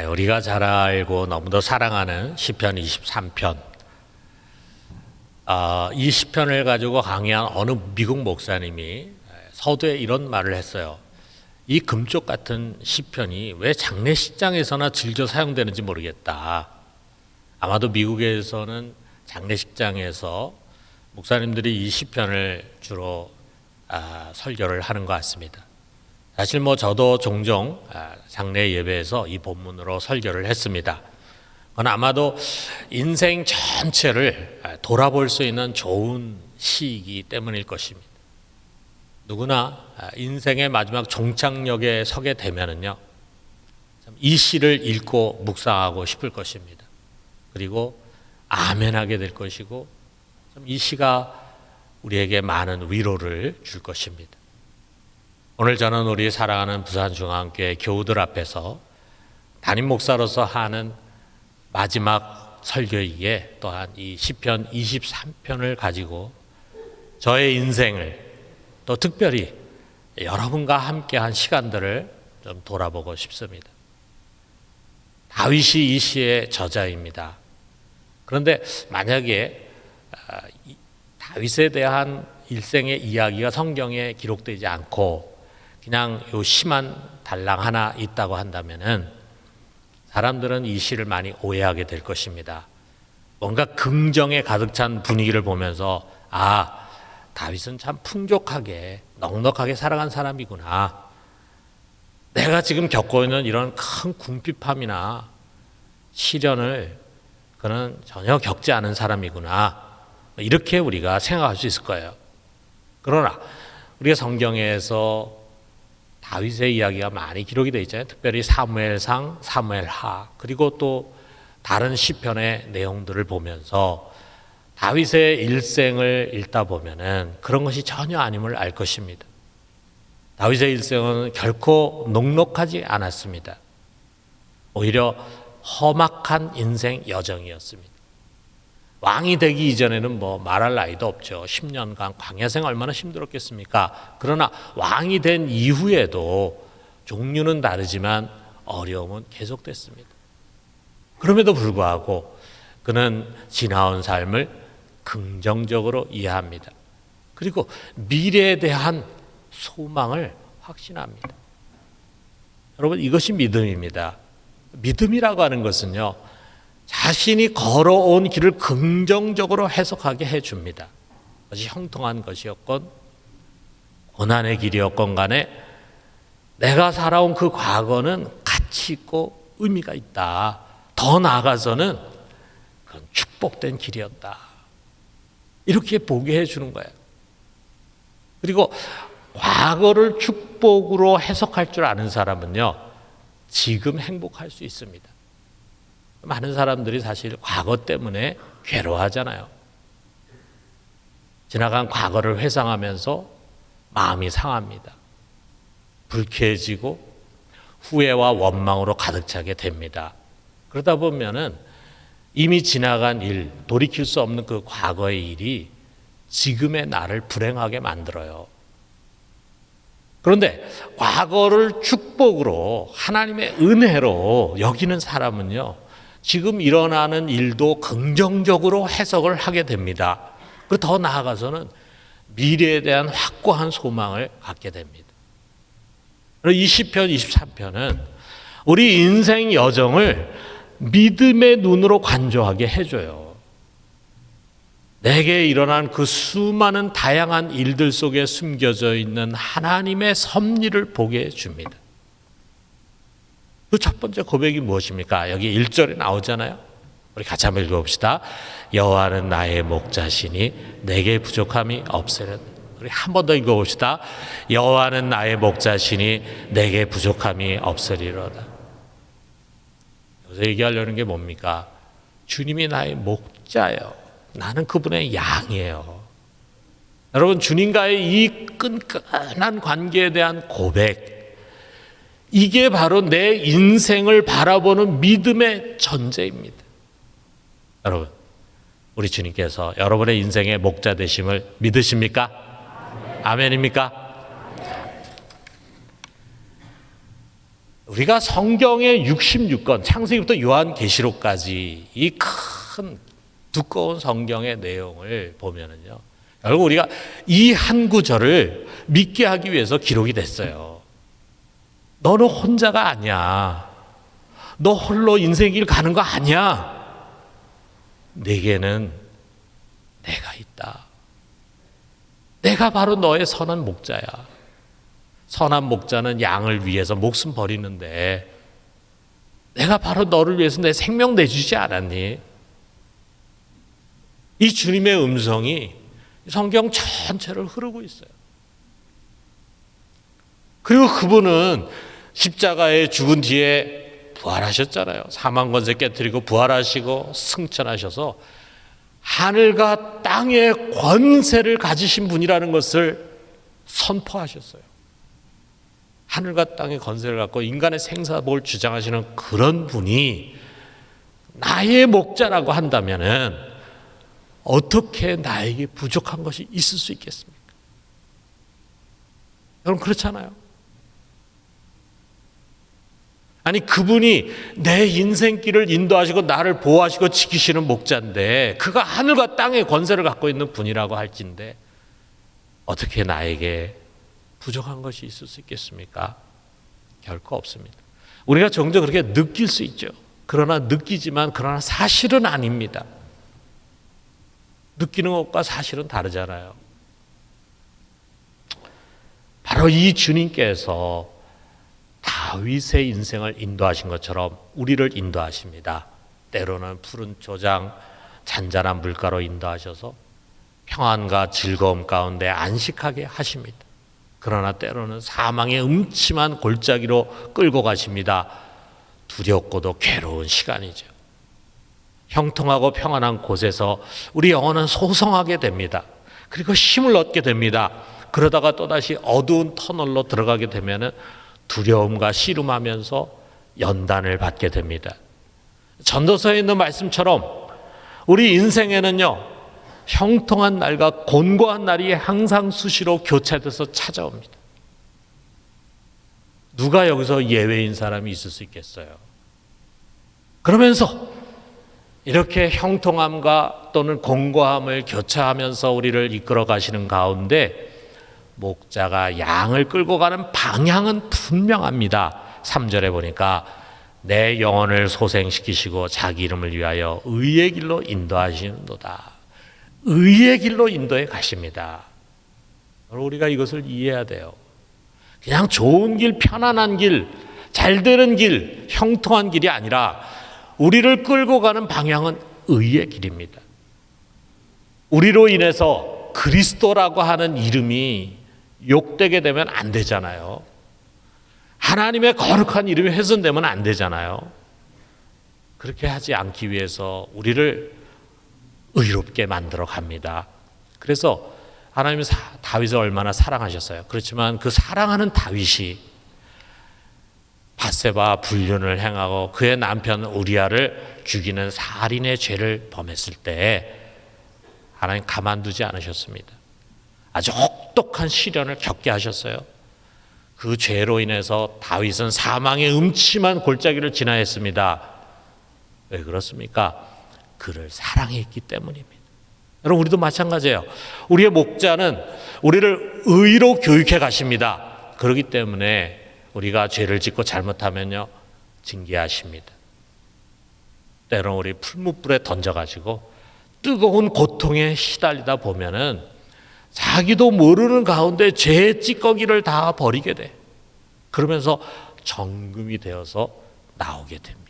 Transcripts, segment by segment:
우리가 잘 알고 너무도 사랑하는 시편 23편. 이 시편을 가지고 강의한 어느 미국 목사님이 서두에 이런 말을 했어요. 이 금쪽 같은 시편이 왜 장례식장에서나 즐겨 사용되는지 모르겠다. 아마도 미국에서는 장례식장에서 목사님들이 이 시편을 주로 설교를 하는 것 같습니다. 사실 저도 종종 장례 예배에서 이 본문으로 설교를 했습니다. 그건 아마도 인생 전체를 돌아볼 수 있는 좋은 시이기 때문일 것입니다. 누구나 인생의 마지막 종착역에 서게 되면은요, 이 시를 읽고 묵상하고 싶을 것입니다. 그리고 아멘하게 될 것이고, 이 시가 우리에게 많은 위로를 줄 것입니다. 오늘 저는 우리 사랑하는 부산중앙교회 교우들 앞에서 담임 목사로서 하는 마지막 설교이기에 또한 이 시편 23편을 가지고 저의 인생을 또 특별히 여러분과 함께한 시간들을 좀 돌아보고 싶습니다. 다윗이 이 시의 저자입니다. 그런데 만약에 다윗에 대한 일생의 이야기가 성경에 기록되지 않고 그냥 요 시만 달랑 하나 있다고 한다면은 사람들은 이 시를 많이 오해하게 될 것입니다. 뭔가 긍정에 가득 찬 분위기를 보면서 다윗은 참 풍족하게 넉넉하게 살아간 사람이구나. 내가 지금 겪고 있는 이런 큰 궁핍함이나 시련을 그는 전혀 겪지 않은 사람이구나. 이렇게 우리가 생각할 수 있을 거예요. 그러나 우리가 성경에서 다윗의 이야기가 많이 기록이 되어 있잖아요. 특별히 사무엘상, 사무엘하, 그리고 또 다른 시편의 내용들을 보면서 다윗의 일생을 읽다 보면은 그런 것이 전혀 아님을 알 것입니다. 다윗의 일생은 결코 넉넉하지 않았습니다. 오히려 험악한 인생 여정이었습니다. 왕이 되기 이전에는 말할 나위도 없죠. 10년간 광야생 얼마나 힘들었겠습니까? 그러나 왕이 된 이후에도 종류는 다르지만 어려움은 계속됐습니다. 그럼에도 불구하고 그는 지나온 삶을 긍정적으로 이해합니다. 그리고 미래에 대한 소망을 확신합니다. 여러분, 이것이 믿음입니다. 믿음이라고 하는 것은요, 자신이 걸어온 길을 긍정적으로 해석하게 해줍니다. 그것이 형통한 것이었건 고난의 길이었건 간에 내가 살아온 그 과거는 가치 있고 의미가 있다. 더 나아가서는 그건 축복된 길이었다. 이렇게 보게 해주는 거예요. 그리고 과거를 축복으로 해석할 줄 아는 사람은요, 지금 행복할 수 있습니다. 많은 사람들이 사실 과거 때문에 괴로워하잖아요. 지나간 과거를 회상하면서 마음이 상합니다. 불쾌해지고 후회와 원망으로 가득 차게 됩니다. 그러다 보면은 이미 지나간 일, 돌이킬 수 없는 그 과거의 일이 지금의 나를 불행하게 만들어요. 그런데 과거를 축복으로 하나님의 은혜로 여기는 사람은요, 지금 일어나는 일도 긍정적으로 해석을 하게 됩니다. 그리고 더 나아가서는 미래에 대한 확고한 소망을 갖게 됩니다. 이 시편 23편은 우리 인생 여정을 믿음의 눈으로 관조하게 해줘요. 내게 일어난 그 수많은 다양한 일들 속에 숨겨져 있는 하나님의 섭리를 보게 해줍니다. 그 첫 번째 고백이 무엇입니까? 여기 1절에 나오잖아요. 우리 같이 한번 읽어봅시다. 여호와는 나의 목자시니 내게 부족함이 없으리로다. 우리 한 번 더 읽어봅시다. 여호와는 나의 목자시니 내게 부족함이 없으리로다. 여기서 얘기하려는 게 뭡니까? 주님이 나의 목자예요. 나는 그분의 양이에요. 여러분, 주님과의 이 끈끈한 관계에 대한 고백, 이게 바로 내 인생을 바라보는 믿음의 전제입니다. 여러분, 우리 주님께서 여러분의 인생의 목자 되심을 믿으십니까? 아멘입니까? 우리가 성경의 66권, 창세기부터 요한계시록까지 이 큰 두꺼운 성경의 내용을 보면은요, 결국 우리가 이 한 구절을 믿게 하기 위해서 기록이 됐어요. 너는 혼자가 아니야. 너 홀로 인생길 가는 거 아니야. 내게는 내가 있다. 내가 바로 너의 선한 목자야. 선한 목자는 양을 위해서 목숨 버리는데 내가 바로 너를 위해서 내 생명 내주지 않았니? 이 주님의 음성이 성경 전체를 흐르고 있어요. 그리고 그분은 십자가에 죽은 뒤에 부활하셨잖아요. 사망 권세 깨뜨리고 부활하시고 승천하셔서 하늘과 땅의 권세를 가지신 분이라는 것을 선포하셨어요. 하늘과 땅의 권세를 갖고 인간의 생사복을 주장하시는 그런 분이 나의 목자라고 한다면은 어떻게 나에게 부족한 것이 있을 수 있겠습니까? 여러분 그렇잖아요. 아니 그분이 내 인생길을 인도하시고 나를 보호하시고 지키시는 목자인데 그가 하늘과 땅의 권세를 갖고 있는 분이라고 할진데 어떻게 나에게 부족한 것이 있을 수 있겠습니까? 결코 없습니다. 우리가 종종 그렇게 느낄 수 있죠. 그러나 사실은 아닙니다. 느끼는 것과 사실은 다르잖아요. 바로 이 주님께서 다윗의 인생을 인도하신 것처럼 우리를 인도하십니다. 때로는 푸른 초장, 잔잔한 물가로 인도하셔서 평안과 즐거움 가운데 안식하게 하십니다. 그러나 때로는 사망의 음침한 골짜기로 끌고 가십니다. 두렵고도 괴로운 시간이죠. 형통하고 평안한 곳에서 우리 영혼은 소성하게 됩니다. 그리고 힘을 얻게 됩니다. 그러다가 또다시 어두운 터널로 들어가게 되면 두려움과 씨름하면서 연단을 받게 됩니다. 전도서에 있는 말씀처럼 우리 인생에는요, 형통한 날과 곤고한 날이 항상 수시로 교차돼서 찾아옵니다. 누가 여기서 예외인 사람이 있을 수 있겠어요? 그러면서 이렇게 형통함과 또는 곤고함을 교차하면서 우리를 이끌어 가시는 가운데 목자가 양을 끌고 가는 방향은 분명합니다. 3절에 보니까 내 영혼을 소생시키시고 자기 이름을 위하여 의의 길로 인도하시는도다. 의의 길로 인도해 가십니다. 우리가 이것을 이해해야 돼요. 그냥 좋은 길, 편안한 길, 잘 되는 길, 형통한 길이 아니라 우리를 끌고 가는 방향은 의의 길입니다. 우리로 인해서 그리스도라고 하는 이름이 욕되게 되면 안 되잖아요. 하나님의 거룩한 이름이 훼손되면 안 되잖아요. 그렇게 하지 않기 위해서 우리를 의롭게 만들어 갑니다. 그래서 하나님이 다윗을 얼마나 사랑하셨어요. 그렇지만 그 사랑하는 다윗이 밧세바 불륜을 행하고 그의 남편 우리아를 죽이는 살인의 죄를 범했을 때 하나님 가만두지 않으셨습니다. 아주 혹독한 시련을 겪게 하셨어요. 그 죄로 인해서 다윗은 사망의 음침한 골짜기를 지나야 했습니다. 왜 그렇습니까? 그를 사랑했기 때문입니다. 여러분 우리도 마찬가지예요. 우리의 목자는 우리를 의로 교육해 가십니다. 그렇기 때문에 우리가 죄를 짓고 잘못하면요 징계하십니다. 때로는 우리 풀무불에 던져가지고 뜨거운 고통에 시달리다 보면은 자기도 모르는 가운데 죄의 찌꺼기를 다 버리게 돼. 그러면서 정금이 되어서 나오게 됩니다.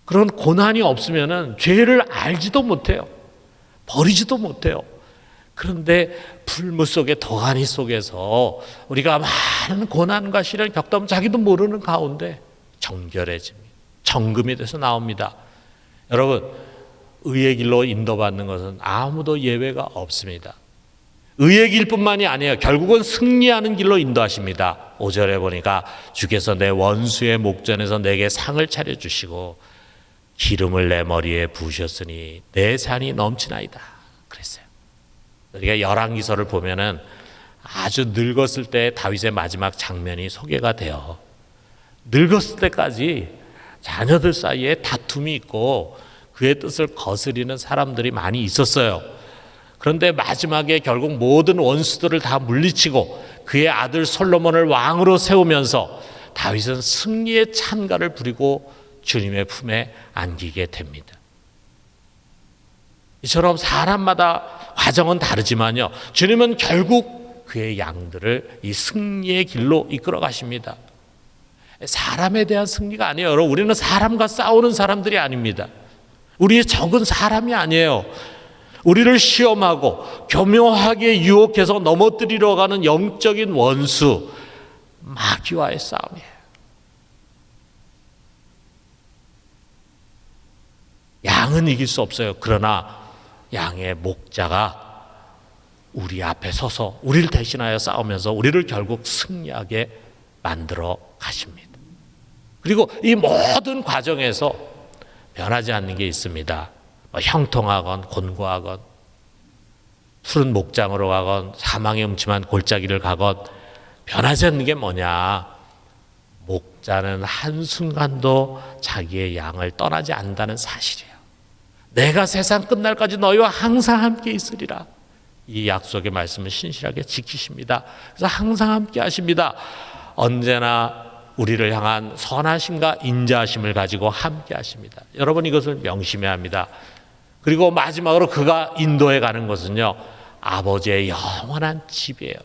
그런 고난이 없으면은 죄를 알지도 못해요. 버리지도 못해요. 그런데 풀무 속에 도가니 속에서 우리가 많은 고난과 시련을 겪다 보면 자기도 모르는 가운데 정결해집니다. 정금이 돼서 나옵니다. 여러분 의의 길로 인도받는 것은 아무도 예외가 없습니다. 의의 길뿐만이 아니에요. 결국은 승리하는 길로 인도하십니다. 5절에 보니까 주께서 내 원수의 목전에서 내게 상을 차려주시고 기름을 내 머리에 부으셨으니 내 잔이 넘치나이다 그랬어요. 우리가 열왕기서를 보면은 아주 늙었을 때 다윗의 마지막 장면이 소개가 돼요. 늙었을 때까지 자녀들 사이에 다툼이 있고 그의 뜻을 거스리는 사람들이 많이 있었어요. 그런데 마지막에 결국 모든 원수들을 다 물리치고 그의 아들 솔로몬을 왕으로 세우면서 다윗은 승리의 찬가를 부리고 주님의 품에 안기게 됩니다. 이처럼 사람마다 과정은 다르지만요, 주님은 결국 그의 양들을 이 승리의 길로 이끌어 가십니다. 사람에 대한 승리가 아니에요. 여러분, 우리는 사람과 싸우는 사람들이 아닙니다. 우리의 적은 사람이 아니에요. 우리를 시험하고 교묘하게 유혹해서 넘어뜨리려 가는 영적인 원수, 마귀와의 싸움이에요. 양은 이길 수 없어요. 그러나 양의 목자가 우리 앞에 서서 우리를 대신하여 싸우면서 우리를 결국 승리하게 만들어 가십니다. 그리고 이 모든 과정에서 변하지 않는 게 있습니다. 형통하건 곤고하건 푸른 목장으로 가건 사망의 음침한 골짜기를 가건 변하지 않는 게 뭐냐? 목자는 한순간도 자기의 양을 떠나지 않는다는 사실이에요. 내가 세상 끝날까지 너희와 항상 함께 있으리라. 이 약속의 말씀을 신실하게 지키십니다. 그래서 항상 함께 하십니다. 언제나 우리를 향한 선하심과 인자하심을 가지고 함께 하십니다. 여러분, 이것을 명심해야 합니다. 그리고 마지막으로 그가 인도해 가는 것은요, 아버지의 영원한 집이에요.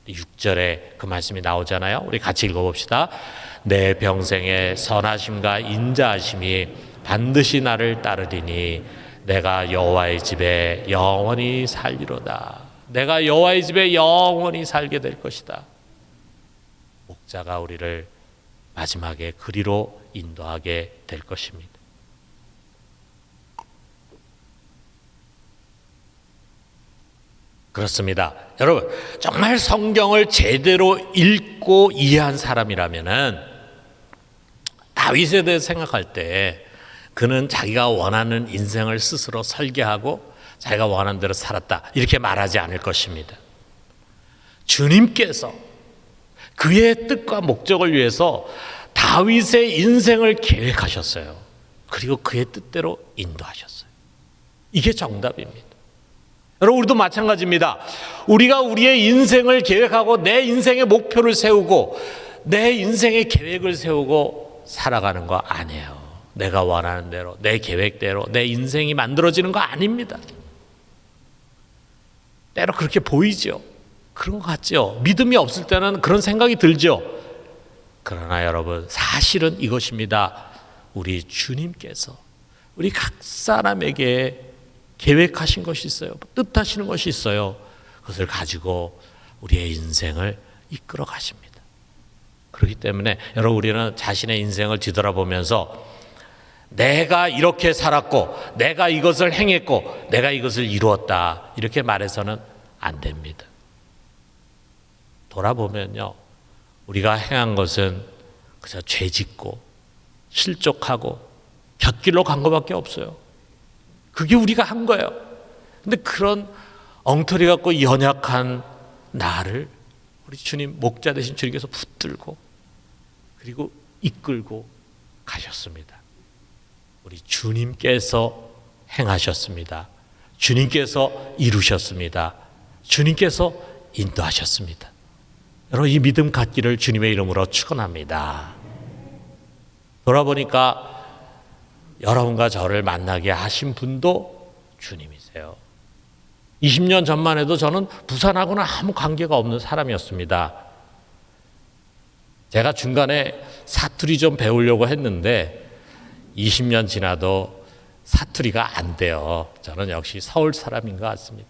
6절에 그 말씀이 나오잖아요. 우리 같이 읽어봅시다. 내 평생의 선하심과 인자하심이 반드시 나를 따르리니 내가 여호와의 집에 영원히 살리로다. 내가 여호와의 집에 영원히 살게 될 것이다. 목자가 우리를 마지막에 그리로 인도하게 될 것입니다. 그렇습니다. 여러분, 정말 성경을 제대로 읽고 이해한 사람이라면은 다윗에 대해 생각할 때 그는 자기가 원하는 인생을 스스로 설계하고 자기가 원하는 대로 살았다, 이렇게 말하지 않을 것입니다. 주님께서 그의 뜻과 목적을 위해서 다윗의 인생을 계획하셨어요. 그리고 그의 뜻대로 인도하셨어요. 이게 정답입니다. 여러분, 우리도 마찬가지입니다. 우리가 우리의 인생을 계획하고 내 인생의 목표를 세우고 내 인생의 계획을 세우고 살아가는 거 아니에요. 내가 원하는 대로, 내 계획대로 내 인생이 만들어지는 거 아닙니다. 때로 그렇게 보이죠. 그런 것 같죠. 믿음이 없을 때는 그런 생각이 들죠. 그러나 여러분, 사실은 이것입니다. 우리 주님께서 우리 각 사람에게 계획하신 것이 있어요. 뜻하시는 것이 있어요. 그것을 가지고 우리의 인생을 이끌어 가십니다. 그렇기 때문에 여러분, 우리는 자신의 인생을 뒤돌아보면서 내가 이렇게 살았고 내가 이것을 행했고 내가 이것을 이루었다, 이렇게 말해서는 안 됩니다. 돌아보면요, 우리가 행한 것은 그저 죄짓고 실족하고 곁길로 간 것밖에 없어요. 그게 우리가 한 거예요. 근데 그런 엉터리 같고 연약한 나를 우리 주님, 목자 되신 주님께서 붙들고 그리고 이끌고 가셨습니다. 우리 주님께서 행하셨습니다. 주님께서 이루셨습니다. 주님께서 인도하셨습니다. 여러분, 이 믿음 갖기를 주님의 이름으로 축원합니다. 돌아보니까 여러분과 저를 만나게 하신 분도 주님이세요. 20년 전만 해도 저는 부산하고는 아무 관계가 없는 사람이었습니다. 제가 중간에 사투리 좀 배우려고 했는데 20년 지나도 사투리가 안 돼요. 저는 역시 서울 사람인 것 같습니다.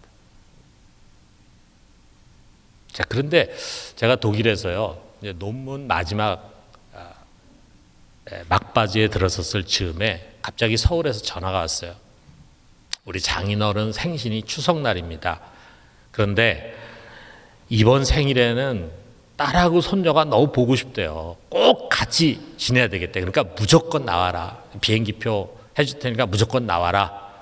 자, 그런데 제가 독일에서요, 이제 논문 마지막 막바지에 들어섰을 즈음에 갑자기 서울에서 전화가 왔어요. 우리 장인어른 생신이 추석날입니다. 그런데 이번 생일에는 딸하고 손녀가 너무 보고 싶대요. 꼭 같이 지내야 되겠대. 그러니까 무조건 나와라. 비행기표 해줄 테니까 무조건 나와라.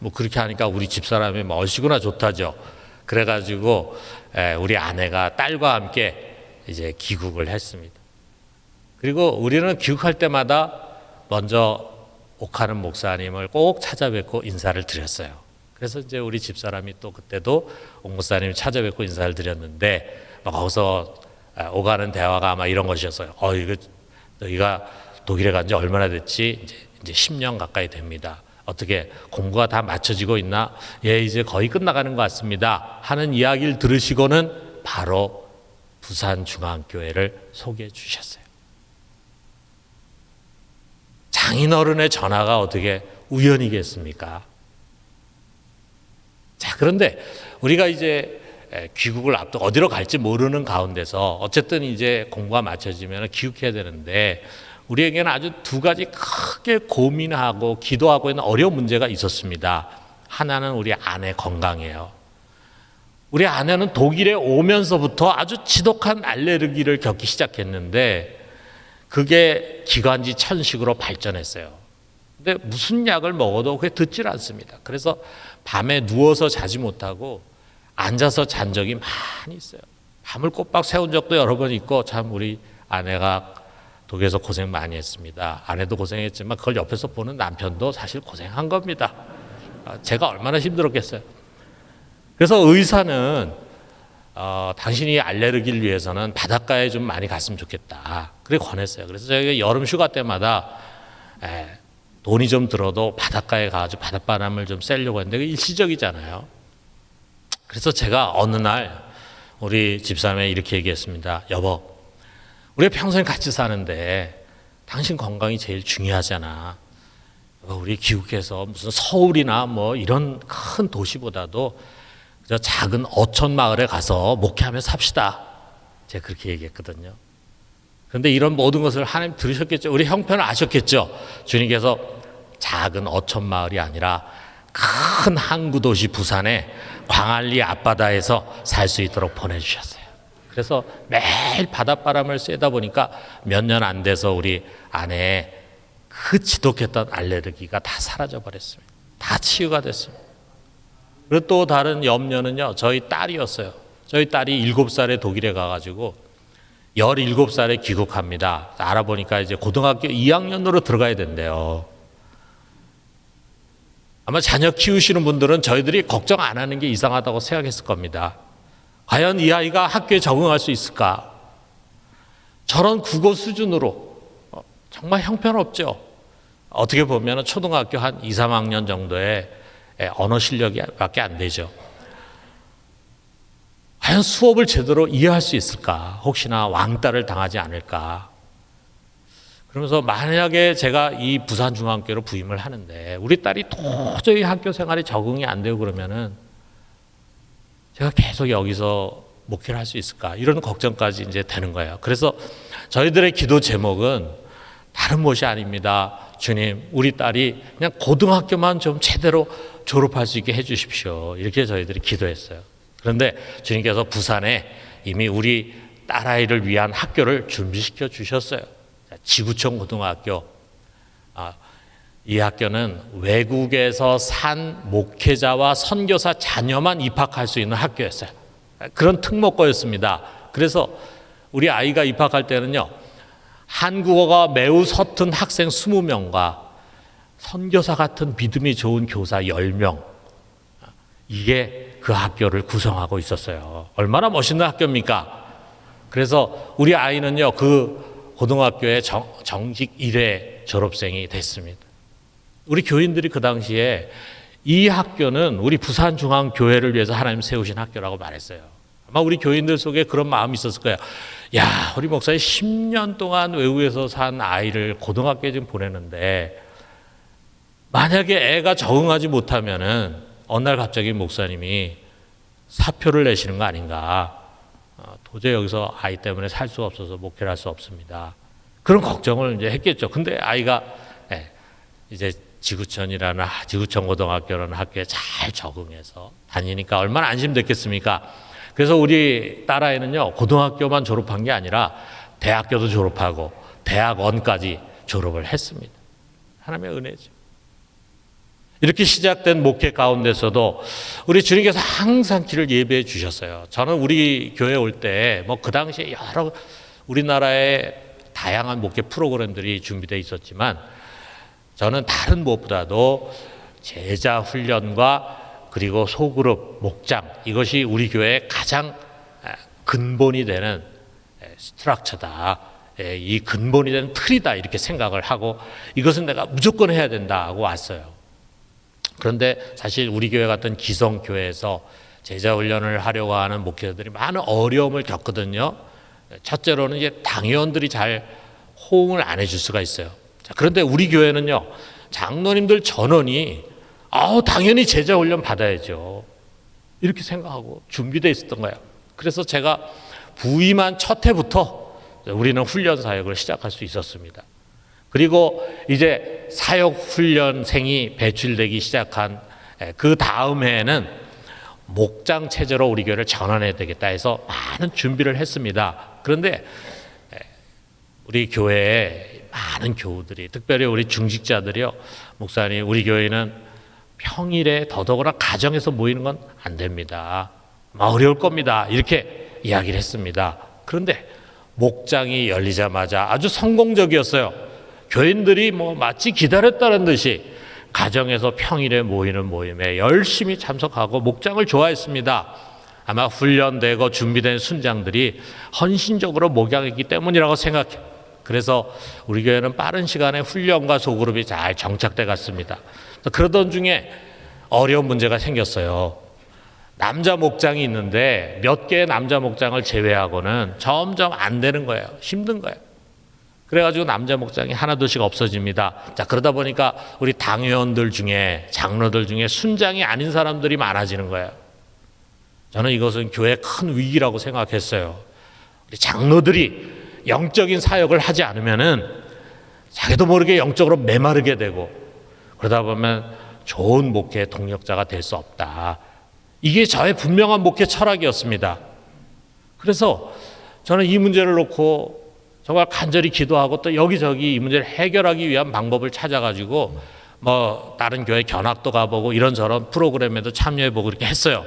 뭐 그렇게 하니까 우리 집사람이 뭐 얼씨구나 좋다죠. 그래가지고 우리 아내가 딸과 함께 이제 귀국을 했습니다. 그리고 우리는 귀국할 때마다 먼저 옥하는 목사님을 꼭 찾아뵙고 인사를 드렸어요. 그래서 이제 우리 집사람이 또 그때도 옥 목사님 찾아뵙고 인사를 드렸는데 거기서 오가는 대화가 아마 이런 것이었어요. 이거 너희가 독일에 간 지 얼마나 됐지? 이제 10년 가까이 됩니다. 어떻게 공부가 다 맞춰지고 있나? 예, 이제 거의 끝나가는 것 같습니다. 하는 이야기를 들으시고는 바로 부산중앙교회를 소개해 주셨어요. 장인어른의 전화가 어떻게 우연이겠습니까? 자, 그런데 우리가 이제 귀국을 앞두고 어디로 갈지 모르는 가운데서 어쨌든 이제 공부가 맞춰지면 귀국해야 되는데 우리에게는 아주 두 가지 크게 고민하고 기도하고 있는 어려운 문제가 있었습니다. 하나는 우리 아내 건강이에요. 우리 아내는 독일에 오면서부터 아주 지독한 알레르기를 겪기 시작했는데 그게 기관지 천식으로 발전했어요. 근데 무슨 약을 먹어도 그게 듣질 않습니다. 그래서 밤에 누워서 자지 못하고 앉아서 잔 적이 많이 있어요. 밤을 꼬박 새운 적도 여러 번 있고 참 우리 아내가 독일에서 고생 많이 했습니다. 아내도 고생했지만 그걸 옆에서 보는 남편도 사실 고생한 겁니다. 제가 얼마나 힘들었겠어요. 그래서 의사는 당신이 알레르기를 위해서는 바닷가에 좀 많이 갔으면 좋겠다. 그래 권했어요. 그래서 저희가 여름 휴가 때마다 돈이 좀 들어도 바닷가에 가서 바닷바람을 좀 쐬려고 했는데 일시적이잖아요. 그래서 제가 어느 날 우리 집사람에 이렇게 얘기했습니다. 여보, 우리가 평생 같이 사는데 당신 건강이 제일 중요하잖아. 우리 귀국해서 무슨 서울이나 뭐 이런 큰 도시보다도 저 작은 어촌 마을에 가서 목회하며 삽시다. 제가 그렇게 얘기했거든요. 그런데 이런 모든 것을 하나님 들으셨겠죠. 우리 형편을 아셨겠죠. 주님께서 작은 어촌 마을이 아니라 큰 항구 도시 부산에 광안리 앞바다에서 살 수 있도록 보내주셨어요. 그래서 매일 바닷바람을 쐬다 보니까 몇 년 안 돼서 우리 아내의 그 지독했던 알레르기가 다 사라져 버렸습니다. 다 치유가 됐습니다. 그리고 또 다른 염려는요, 저희 딸이었어요. 저희 딸이 7살에 독일에 가가지고 17살에 귀국합니다. 알아보니까 이제 고등학교 2학년으로 들어가야 된대요. 아마 자녀 키우시는 분들은 저희들이 걱정 안 하는 게 이상하다고 생각했을 겁니다. 과연 이 아이가 학교에 적응할 수 있을까? 저런 국어 수준으로 정말 형편없죠. 어떻게 보면 초등학교 한 2, 3학년 정도의 언어 실력이 밖에 안 되죠. 과연 수업을 제대로 이해할 수 있을까? 혹시나 왕따를 당하지 않을까? 그러면서 만약에 제가 이 부산중앙교회로 부임을 하는데 우리 딸이 도저히 학교 생활에 적응이 안 되고 그러면은 제가 계속 여기서 목회를 할 수 있을까? 이런 걱정까지 이제 되는 거예요. 그래서 저희들의 기도 제목은 다른 것이 아닙니다. 주님, 우리 딸이 그냥 고등학교만 좀 제대로 졸업할 수 있게 해주십시오. 이렇게 저희들이 기도했어요. 그런데 주님께서 부산에 이미 우리 딸아이를 위한 학교를 준비시켜 주셨어요. 지구촌 고등학교. 이 학교는 외국에서 산 목회자와 선교사 자녀만 입학할 수 있는 학교였어요. 그런 특목고였습니다. 그래서 우리 아이가 입학할 때는요, 한국어가 매우 서툰 학생 20명과 선교사 같은 믿음이 좋은 교사 10명, 이게 그 학교를 구성하고 있었어요. 얼마나 멋있는 학교입니까? 그래서 우리 아이는요, 그 고등학교의 정식 1회 졸업생이 됐습니다. 우리 교인들이 그 당시에 이 학교는 우리 부산중앙교회를 위해서 하나님 세우신 학교라고 말했어요. 아마 우리 교인들 속에 그런 마음이 있었을 거예요. 야, 우리 목사님 10년 동안 외국에서 산 아이를 고등학교에 지금 보내는데 만약에 애가 적응하지 못하면은 어느 날 갑자기 목사님이 사표를 내시는 거 아닌가. 도저히 여기서 아이 때문에 살 수가 없어서 목회를 할 수 없습니다. 그런 걱정을 이제 했겠죠. 근데 아이가 이제 지구촌 고등학교라는 학교에 잘 적응해서 다니니까 얼마나 안심됐겠습니까? 그래서 우리 딸아이는요, 고등학교만 졸업한 게 아니라 대학교도 졸업하고 대학원까지 졸업을 했습니다. 하나님의 은혜죠. 이렇게 시작된 목회 가운데서도 우리 주님께서 항상 길을 예배해 주셨어요. 저는 우리 교회 올 때 뭐 그 당시에 여러 우리나라의 다양한 목회 프로그램들이 준비되어 있었지만 저는 다른 무엇보다도 제자 훈련과 그리고 소그룹 목장, 이것이 우리 교회의 가장 근본이 되는 스트럭처다. 이 근본이 되는 틀이다, 이렇게 생각을 하고 이것은 내가 무조건 해야 된다고 왔어요. 그런데 사실 우리 교회 같은 기성교회에서 제자 훈련을 하려고 하는 목회자들이 많은 어려움을 겪거든요. 첫째로는 이제 당회원들이 잘 호응을 안 해줄 수가 있어요. 자, 그런데 우리 교회는요, 장로님들 전원이 당연히 제자 훈련 받아야죠, 이렇게 생각하고 준비되어 있었던 거예요. 그래서 제가 부임한 첫 해부터 우리는 훈련 사역을 시작할 수 있었습니다. 그리고 이제 사역 훈련생이 배출되기 시작한 그 다음 해에는 목장 체제로 우리 교회를 전환해야 되겠다 해서 많은 준비를 했습니다. 그런데 우리 교회에 많은 교우들이, 특별히 우리 중직자들이요, 목사님, 우리 교회는 평일에 더더구나 가정에서 모이는 건 안 됩니다, 어려울 겁니다, 이렇게 이야기를 했습니다. 그런데 목장이 열리자마자 아주 성공적이었어요. 교인들이 마치 기다렸다는 듯이 가정에서 평일에 모이는 모임에 열심히 참석하고 목장을 좋아했습니다. 아마 훈련되고 준비된 순장들이 헌신적으로 목양했기 때문이라고 생각해요. 그래서 우리 교회는 빠른 시간에 훈련과 소그룹이 잘 정착돼 갔습니다. 그러던 중에 어려운 문제가 생겼어요. 남자 목장이 있는데 몇 개의 남자 목장을 제외하고는 점점 안 되는 거예요. 힘든 거예요. 그래가지고 남자 목장이 하나둘씩 없어집니다. 자, 그러다 보니까 우리 당회원들 중에, 장로들 중에 순장이 아닌 사람들이 많아지는 거예요. 저는 이것은 교회의 큰 위기라고 생각했어요. 우리 장로들이 영적인 사역을 하지 않으면은 자기도 모르게 영적으로 메마르게 되고, 그러다 보면 좋은 목회의 동력자가 될 수 없다. 이게 저의 분명한 목회 철학이었습니다. 그래서 저는 이 문제를 놓고 정말 간절히 기도하고 또 여기저기 이 문제를 해결하기 위한 방법을 찾아가지고 다른 교회 견학도 가보고 이런저런 프로그램에도 참여해보고 이렇게 했어요.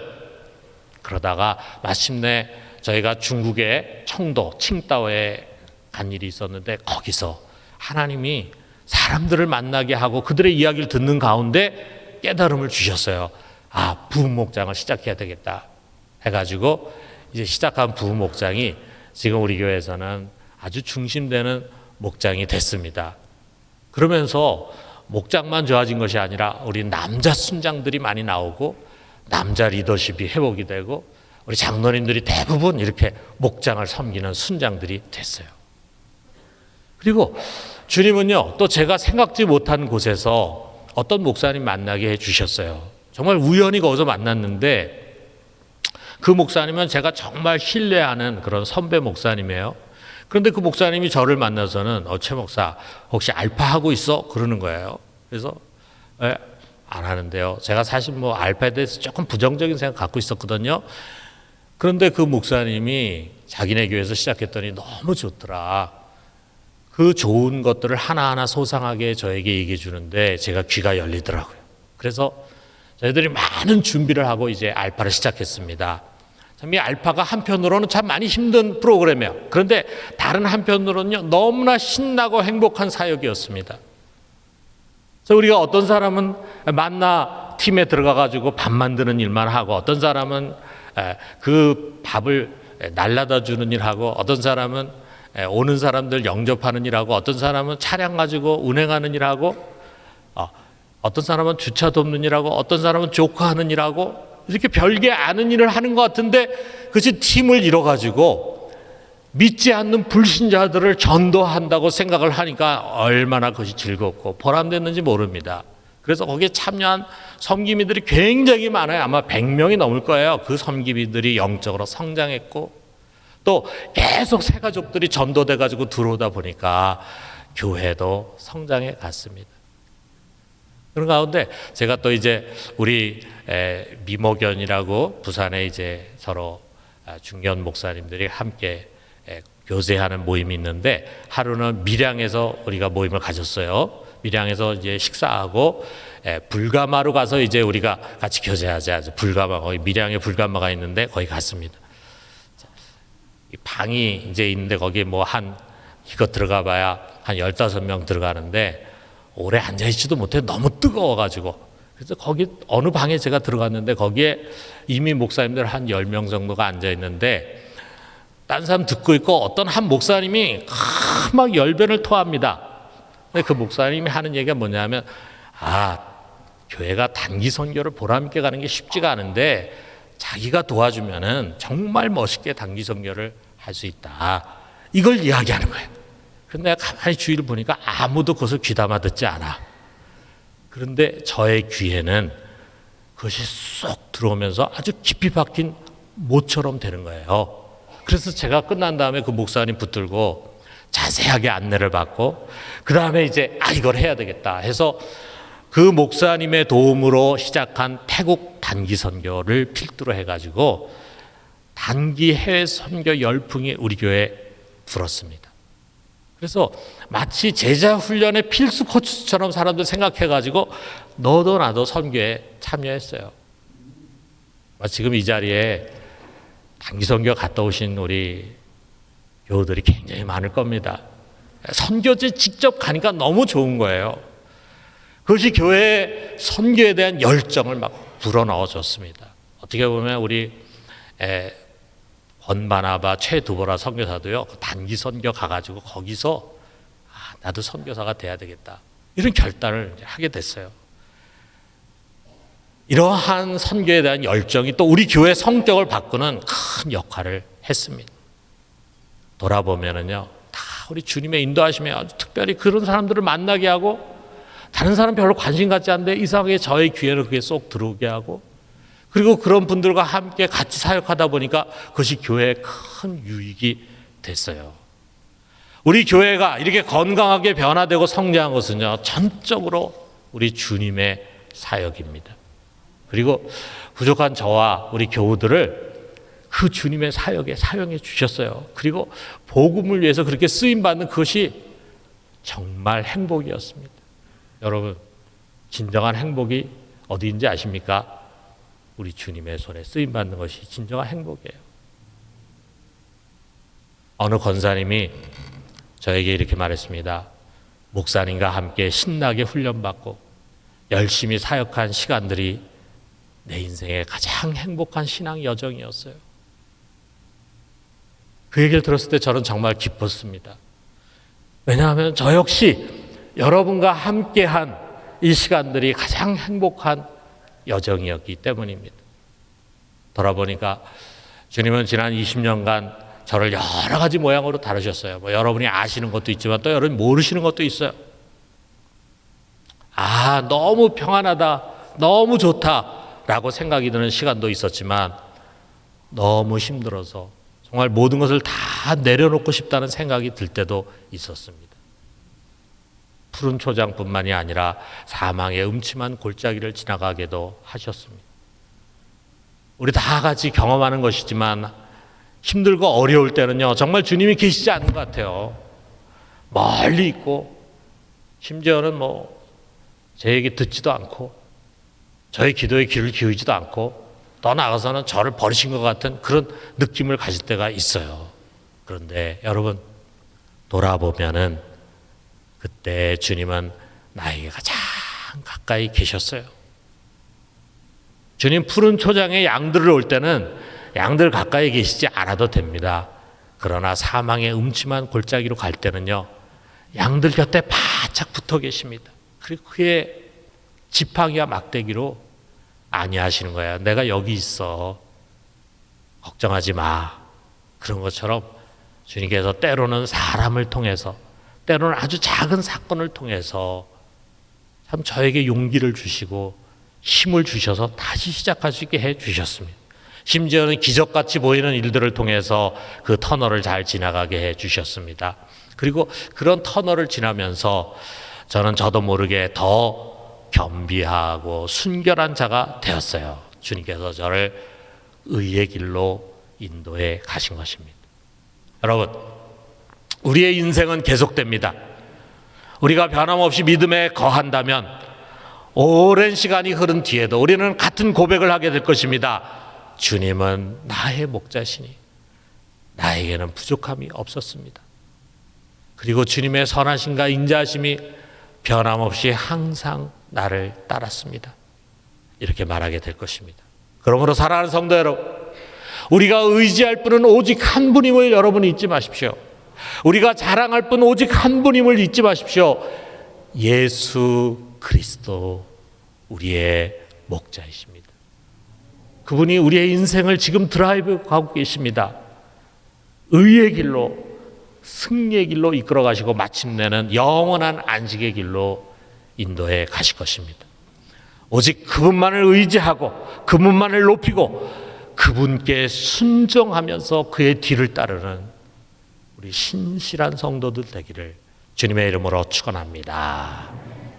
그러다가 마침내 저희가 중국의 청도, 칭다오에 간 일이 있었는데, 거기서 하나님이 사람들을 만나게 하고 그들의 이야기를 듣는 가운데 깨달음을 주셨어요. 부목장을 시작해야 되겠다 해가지고 이제 시작한 부목장이 지금 우리 교회에서는 아주 중심되는 목장이 됐습니다. 그러면서 목장만 좋아진 것이 아니라 우리 남자 순장들이 많이 나오고 남자 리더십이 회복이 되고 우리 장로님들이 대부분 이렇게 목장을 섬기는 순장들이 됐어요. 그리고 주님은요, 또 제가 생각지 못한 곳에서 어떤 목사님 만나게 해주셨어요. 정말 우연히 거기서 만났는데 그 목사님은 제가 정말 신뢰하는 그런 선배 목사님이에요. 그런데 그 목사님이 저를 만나서는 최 목사 혹시 알파 하고 있어? 그러는 거예요. 그래서 안 하는데요. 제가 사실 알파에 대해서 조금 부정적인 생각 갖고 있었거든요. 그런데 그 목사님이 자기네 교회에서 시작했더니 너무 좋더라. 그 좋은 것들을 하나하나 소상하게 저에게 얘기해 주는데 제가 귀가 열리더라고요. 그래서 저희들이 많은 준비를 하고 이제 알파를 시작했습니다. 이 알파가 한편으로는 참 많이 힘든 프로그램이에요. 그런데 다른 한편으로는요, 너무나 신나고 행복한 사역이었습니다. 그래서 우리가 어떤 사람은 만나 팀에 들어가가지고 밥 만드는 일만 하고, 어떤 사람은 그 밥을 날라다 주는 일하고, 어떤 사람은 오는 사람들 영접하는 일하고, 어떤 사람은 차량 가지고 운행하는 일하고, 어떤 사람은 주차 돕는 일하고, 어떤 사람은 조카하는 일하고, 이렇게 별개 아는 일을 하는 것 같은데 그것이 팀을 이뤄가지고 믿지 않는 불신자들을 전도한다고 생각을 하니까 얼마나 그것이 즐겁고 보람됐는지 모릅니다. 그래서 거기에 참여한 섬기미들이 굉장히 많아요. 아마 100명이 넘을 거예요. 그 섬기미들이 영적으로 성장했고 또 계속 새 가족들이 전도돼가지고 들어오다 보니까 교회도 성장해 갔습니다. 그런 가운데 제가 또 이제 우리 미모견이라고 부산에 이제 서로 중견 목사님들이 함께 교제하는 모임이 있는데 하루는 밀양에서 우리가 모임을 가졌어요. 밀양에서 이제 식사하고 불가마로 가서 이제 우리가 같이 교제하자. 불가마, 거기 밀양에 불가마가 있는데 거기 갔습니다. 이 방이 이제 있는데 거기 뭐 이거 들어가 봐야 한 15명 들어가는데 오래 앉아있지도 못해. 너무 뜨거워가지고. 그래서 거기 어느 방에 제가 들어갔는데 거기에 이미 목사님들 한 10명 정도가 앉아있는데 딴 사람 듣고 있고 어떤 한 목사님이 막 열변을 토합니다. 근데 그 목사님이 하는 얘기가 뭐냐면 교회가 단기 선교를 보람있게 가는 게 쉽지가 않은데 자기가 도와주면은 정말 멋있게 단기 선교를 할 수 있다. 이걸 이야기하는 거예요. 근데 내가 가만히 주위를 보니까 아무도 그것을 귀담아 듣지 않아. 그런데 저의 귀에는 그것이 쏙 들어오면서 아주 깊이 박힌 못처럼 되는 거예요. 그래서 제가 끝난 다음에 그 목사님 붙들고 자세하게 안내를 받고 그 다음에 이제 이걸 해야 되겠다 해서 그 목사님의 도움으로 시작한 태국 단기 선교를 필두로 해가지고 단기 해외 선교 열풍이 우리 교회에 불었습니다. 그래서 마치 제자 훈련의 필수 코스처럼 사람들 생각해가지고 너도 나도 선교에 참여했어요. 지금 이 자리에 단기 선교 갔다 오신 우리 교우들이 굉장히 많을 겁니다. 선교지 직접 가니까 너무 좋은 거예요. 그것이 교회의 선교에 대한 열정을 막 불어넣어 줬습니다. 어떻게 보면 우리 번바나바 최두보라 선교사도요, 단기 선교 가가지고 거기서 나도 선교사가 돼야 되겠다 이런 결단을 하게 됐어요. 이러한 선교에 대한 열정이 또 우리 교회 성격을 바꾸는 큰 역할을 했습니다. 돌아보면은요, 다 우리 주님의 인도하심에 아주 특별히 그런 사람들을 만나게 하고 다른 사람 별로 관심 갖지 않는데 이상하게 저의 귀에는 그게 쏙 들어오게 하고 그리고 그런 분들과 함께 같이 사역하다 보니까 그것이 교회에 큰 유익이 됐어요. 우리 교회가 이렇게 건강하게 변화되고 성장한 것은요, 전적으로 우리 주님의 사역입니다. 그리고 부족한 저와 우리 교우들을 그 주님의 사역에 사용해 주셨어요. 그리고 복음을 위해서 그렇게 쓰임받는 그것이 정말 행복이었습니다. 여러분, 진정한 행복이 어디인지 아십니까? 우리 주님의 손에 쓰임받는 것이 진정한 행복이에요. 어느 권사님이 저에게 이렇게 말했습니다. 목사님과 함께 신나게 훈련받고 열심히 사역한 시간들이 내 인생의 가장 행복한 신앙 여정이었어요. 그 얘기를 들었을 때 저는 정말 기뻤습니다. 왜냐하면 저 역시 여러분과 함께한 이 시간들이 가장 행복한 여정이었기 때문입니다. 돌아보니까 주님은 지난 20년간 저를 여러 가지 모양으로 다루셨어요. 뭐 여러분이 아시는 것도 있지만 또 여러분이 모르시는 것도 있어요. 너무 평안하다, 너무 좋다라고 생각이 드는 시간도 있었지만 너무 힘들어서 정말 모든 것을 다 내려놓고 싶다는 생각이 들 때도 있었습니다. 푸른 초장뿐만이 아니라 사망의 음침한 골짜기를 지나가게도 하셨습니다. 우리 다 같이 경험하는 것이지만 힘들고 어려울 때는요, 정말 주님이 계시지 않는 것 같아요. 멀리 있고 심지어는 제 얘기 듣지도 않고 저의 기도에 귀를 기울이지도 않고 더 나아가서는 저를 버리신 것 같은 그런 느낌을 가질 때가 있어요. 그런데 여러분, 돌아보면은 그때 주님은 나에게 가장 가까이 계셨어요. 주님 푸른 초장에 양들을 올 때는 양들 가까이 계시지 않아도 됩니다. 그러나 사망의 음침한 골짜기로 갈 때는요, 양들 곁에 바짝 붙어 계십니다. 그리고 그의 지팡이와 막대기로 안위하시는 거야. 내가 여기 있어. 걱정하지 마. 그런 것처럼 주님께서 때로는 사람을 통해서, 때로는 아주 작은 사건을 통해서 참 저에게 용기를 주시고 힘을 주셔서 다시 시작할 수 있게 해 주셨습니다. 심지어는 기적같이 보이는 일들을 통해서 그 터널을 잘 지나가게 해 주셨습니다. 그리고 그런 터널을 지나면서 저는 저도 모르게 더 겸비하고 순결한 자가 되었어요. 주님께서 저를 의의 길로 인도해 가신 것입니다. 여러분, 우리의 인생은 계속됩니다. 우리가 변함없이 믿음에 거한다면 오랜 시간이 흐른 뒤에도 우리는 같은 고백을 하게 될 것입니다. 주님은 나의 목자시니 나에게는 부족함이 없었습니다. 그리고 주님의 선하심과 인자하심이 변함없이 항상 나를 따랐습니다. 이렇게 말하게 될 것입니다. 그러므로 사랑하는 성도 여러분, 우리가 의지할 분은 오직 한 분임을 여러분 잊지 마십시오. 우리가 자랑할 분 오직 한 분임을 잊지 마십시오. 예수 그리스도 우리의 목자이십니다. 그분이 우리의 인생을 지금 드라이브 가고 계십니다. 의의 길로, 승리의 길로 이끌어 가시고 마침내는 영원한 안식의 길로 인도해 가실 것입니다. 오직 그분만을 의지하고 그분만을 높이고 그분께 순종하면서 그의 뒤를 따르는 우리 신실한 성도들 되기를 주님의 이름으로 축원합니다.